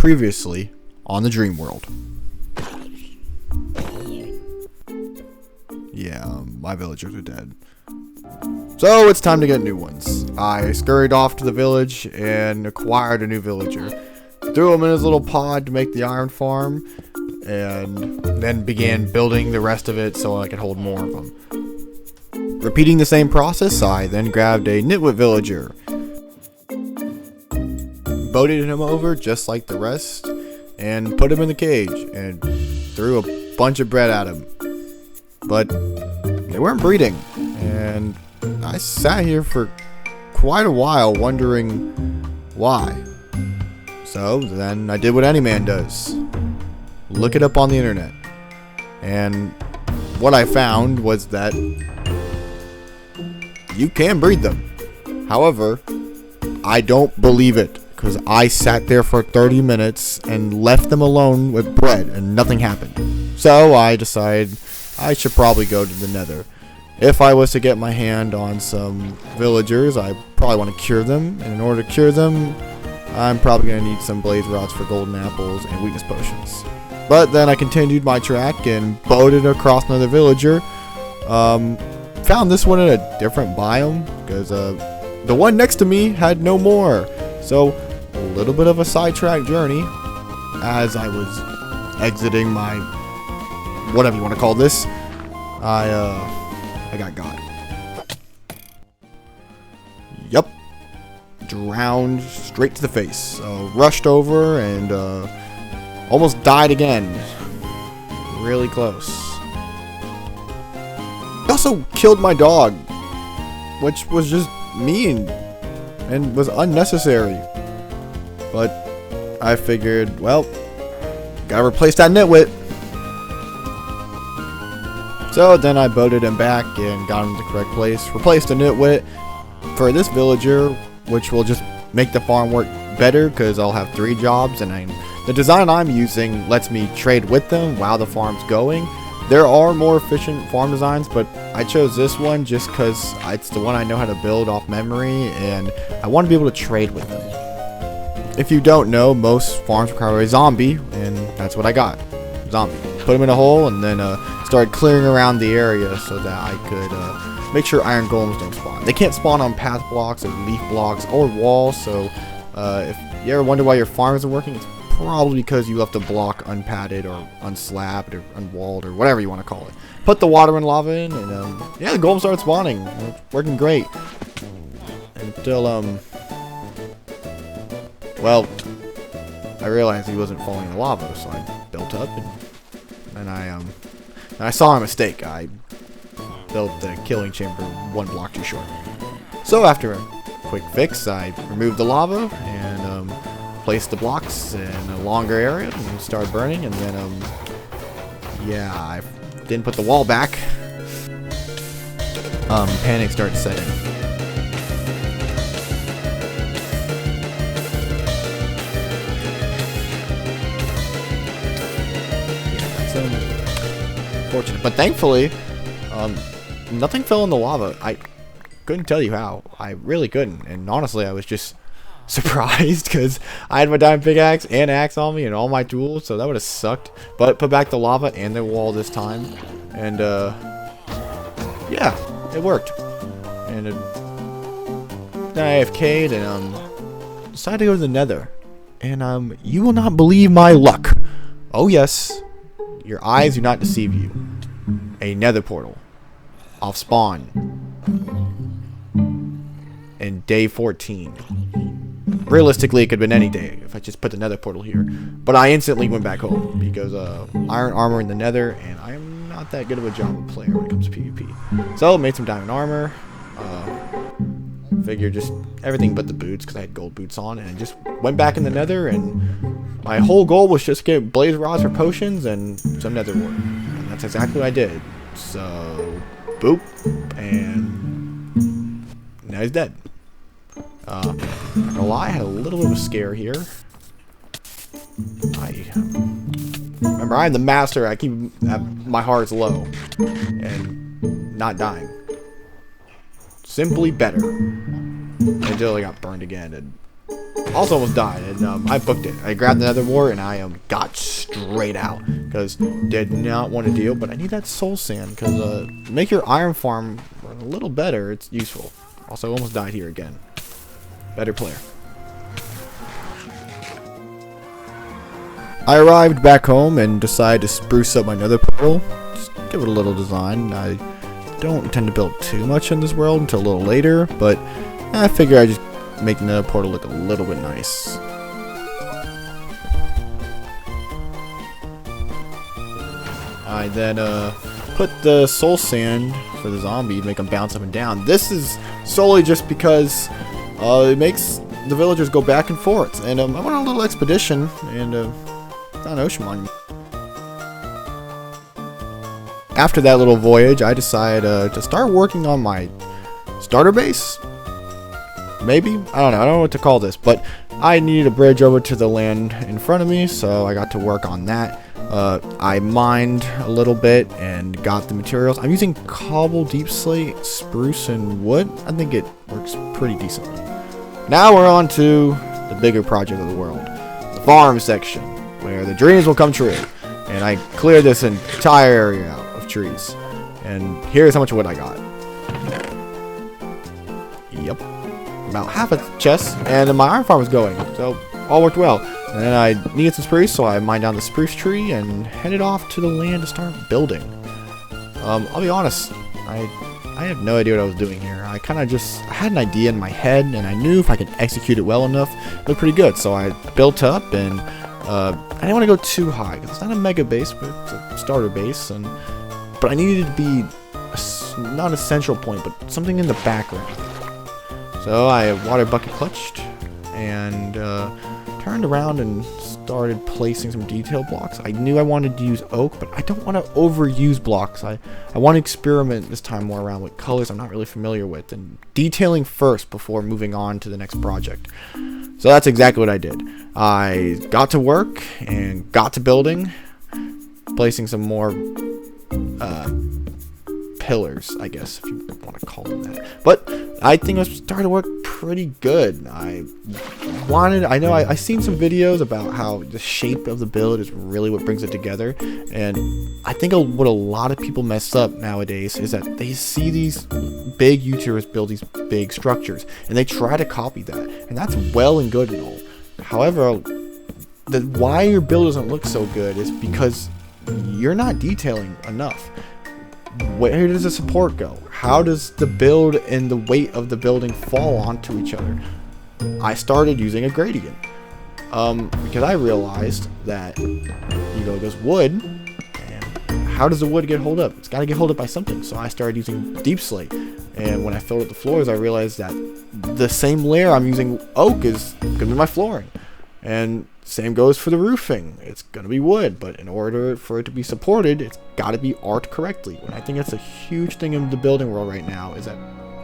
Previously on the Dream World. Yeah, my villagers are dead. So it's time to get new ones. I scurried off to the village and acquired a new villager. Threw him in his little pod to make the iron farm, and then began building the rest of it so I could hold more of them. Repeating the same process, I then grabbed a nitwit villager. Boated him over just like the rest, and put him in the cage, and threw a bunch of bread at him. But they weren't breeding, and I sat here for quite a while wondering why. So then I did what any man does. Look it up on the internet. And what I found was that you can breed them. However, I don't believe it, because I sat there for 30 minutes and left them alone with bread and nothing happened. So I decided I should probably go to the Nether. If I was to get my hand on some villagers, I probably want to cure them. And in order to cure them, I'm probably going to need some blaze rods for golden apples and weakness potions. But then I continued my track and boated across another villager. Found this one in a different biome, because the one next to me had no more. So a little bit of a sidetrack journey as I was exiting my, whatever you want to call this. I got. Yup. Drowned straight to the face. Rushed over and almost died again. Really close. I also killed my dog, which was just mean and was unnecessary. But I figured, well, gotta replace that nitwit. So then I boated him back and got him to the correct place. Replaced the nitwit for this villager, which will just make the farm work better because I'll have 3 jobs, and the design I'm using lets me trade with them while the farm's going. There are more efficient farm designs, but I chose this one just because it's the one I know how to build off memory, and I want to be able to trade with them. If you don't know, most farms require a zombie, and that's what I got. Zombie. Put him in a hole, and then started clearing around the area so that I could make sure iron golems don't spawn. They can't spawn on path blocks or leaf blocks or walls, so if you ever wonder why your farm isn't working, it's probably because you left a block unpadded or unslabbed or unwalled or whatever you want to call it. Put the water and lava in, and yeah, the golems started spawning. It's working great. Until, well, I realized he wasn't falling in the lava, so I built up, and I saw a mistake. I built the killing chamber 1 block too short. So after a quick fix, I removed the lava and placed the blocks in a longer area and started burning, and then yeah, I didn't put the wall back. Panic started setting. Fortunate, but thankfully nothing fell in the lava. I couldn't tell you how. I really couldn't, and honestly I was just surprised because I had my diamond pickaxe and axe on me and all my tools, so that would have sucked. But put back the lava and the wall this time, and yeah, it worked. And then I AFK'd and decided to go to the Nether, and you will not believe my luck. Oh yes, your eyes do not deceive you. A Nether portal off spawn in day 14. Realistically, it could have been any day if I just put the Nether portal here. But I instantly went back home because iron armor in the Nether, and I am not that good of a Java player when it comes to PvP. So made some diamond armor. Figured just everything but the boots because I had gold boots on, and just went back in the Nether, and my whole goal was just get blaze rods for potions and some Nether wart. And that's exactly what I did. So boop, and now he's dead. Not gonna lie, I had a little bit of a scare here. Remember, I'm the master. I keep my heart's low and not dying. Simply better. Until I got burned again, and Also almost died, and I booked it. I grabbed the nether wart, and I got straight out because did not want to deal. But I need that soul sand because make your iron farm a little better. It's useful. Also, almost died here again. Better player. I arrived back home and decided to spruce up my nether portal. Just give it a little design. I don't intend to build too much in this world until a little later, but I figure I just make the nether portal look a little bit nice. I then put the soul sand for the zombie to make them bounce up and down. This is solely just because it makes the villagers go back and forth. And I went on a little expedition and found an ocean monument. After that little voyage, I decided to start working on my starter base. Maybe? I don't know what to call this, but I needed a bridge over to the land in front of me, so I got to work on that. I mined a little bit and got the materials. I'm using cobble, deep slate, spruce, and wood. I think it works pretty decently. Now we're on to the bigger project of the world, the farm section, where the dreams will come true. And I cleared this entire area out of trees. And here's how much wood I got. Yep. About half a chest, and my iron farm was going, so all worked well. And then I needed some spruce, so I mined down the spruce tree and headed off to the land to start building. I'll be honest, I have no idea what I was doing here. I had an idea in my head, and I knew if I could execute it well enough, it looked pretty good. So I built up, and I didn't want to go too high, because it's not a mega base, but it's a starter base. But I needed to be not a central point, but something in the background. So I water bucket clutched and turned around and started placing some detail blocks. I knew I wanted to use oak, but I don't want to overuse blocks. I want to experiment this time more around with colors I'm not really familiar with and detailing first before moving on to the next project. So that's exactly what I did. I got to work and got to building, placing some more pillars, I guess, if you want to call them that. But I think it was starting to work pretty good. I know I seen some videos about how the shape of the build is really what brings it together, and I think what a lot of people mess up nowadays is that they see these big YouTubers build these big structures, and they try to copy that, and that's well and good and all. However, why your build doesn't look so good is because you're not detailing enough. Where does the support go? How does the build and the weight of the building fall onto each other? I started using a gradient because I realized that goes wood, and how does the wood get hold up? It's got to get hold up by something. So I started using deep slate, and when I filled up the floors, I realized that the same layer I'm using oak is gonna be my flooring, and same goes for the roofing. It's gonna be wood, but in order for it to be supported, it's got to be arced correctly. And I think that's a huge thing in the building world right now, is that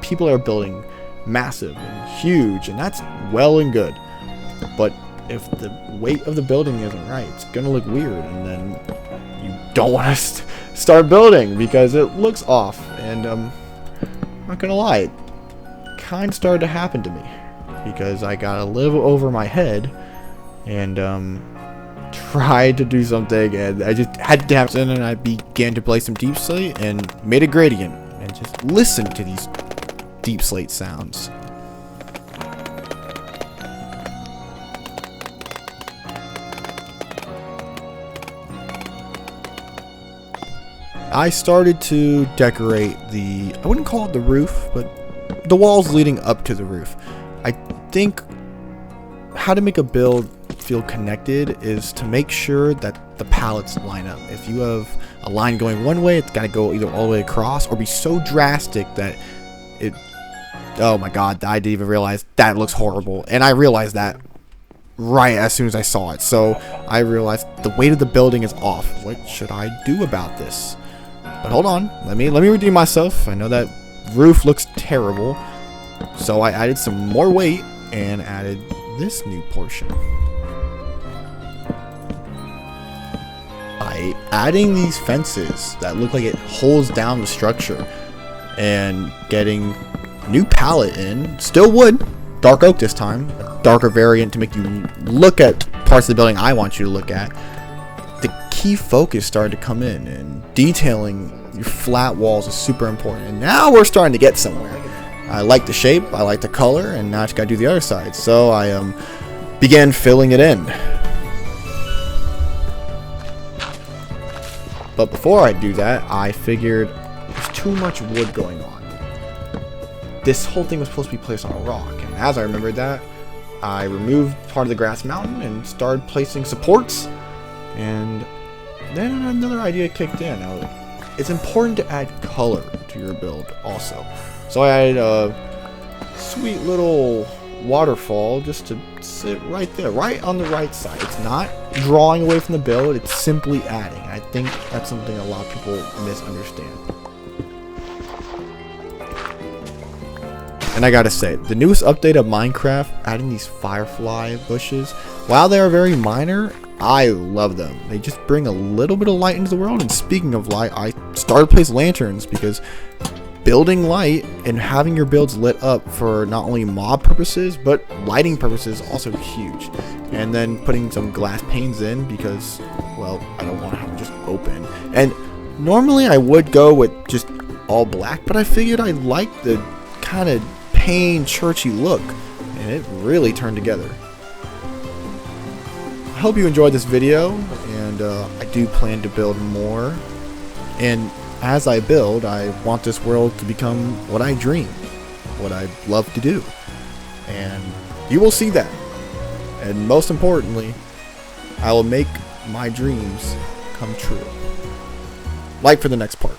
people are building massive and huge, and that's well and good. But if the weight of the building isn't right, it's gonna look weird, and then you don't want to start building because it looks off. And I'm not gonna lie, it kind of started to happen to me because I got a little over my head and tried to do something, and I just had to have it, and I began to play some deep slate and made a gradient and just listened to these deep slate sounds. I started to decorate I wouldn't call it the roof, but the walls leading up to the roof. I think how to make a build feel connected is to make sure that the pallets line up. If you have a line going one way, it's got to go either all the way across or be so drastic that oh my god, I didn't even realize that looks horrible. And I realized that right as soon as I saw it. So I realized the weight of the building is off. What should I do about this? But hold on, let me redeem myself. I know that roof looks terrible. So I added some more weight and added this new portion. By adding these fences that look like it holds down the structure and getting new pallet in, still wood, dark oak this time, darker variant to make you look at parts of the building I want you to look at, the key focus started to come in, and detailing your flat walls is super important. And now we're starting to get somewhere. I like the shape, I like the color, and now I just gotta do the other side. So I began filling it in. But before I do that, I figured there's too much wood going on. This whole thing was supposed to be placed on a rock, and as I remembered that, I removed part of the grass mountain and started placing supports, and then another idea kicked in. It's important to add color to your build also. So I added a sweet little waterfall just to sit right there, right on the right side. It's not drawing away from the build, it's simply adding. I think that's something a lot of people misunderstand. And I gotta say, the newest update of Minecraft, adding these firefly bushes, while they are very minor, I love them. They just bring a little bit of light into the world. And speaking of light, I started to place lanterns because building light and having your builds lit up for not only mob purposes but lighting purposes is also huge. And then putting some glass panes in because, well, I don't want to have them just open. And normally I would go with just all black, but I figured I liked the kind of pane churchy look, and it really turned together. I hope you enjoyed this video, and I do plan to build more. And as I build, I want this world to become what I dream, what I love to do. And you will see that. And most importantly, I will make my dreams come true. Like for the next part.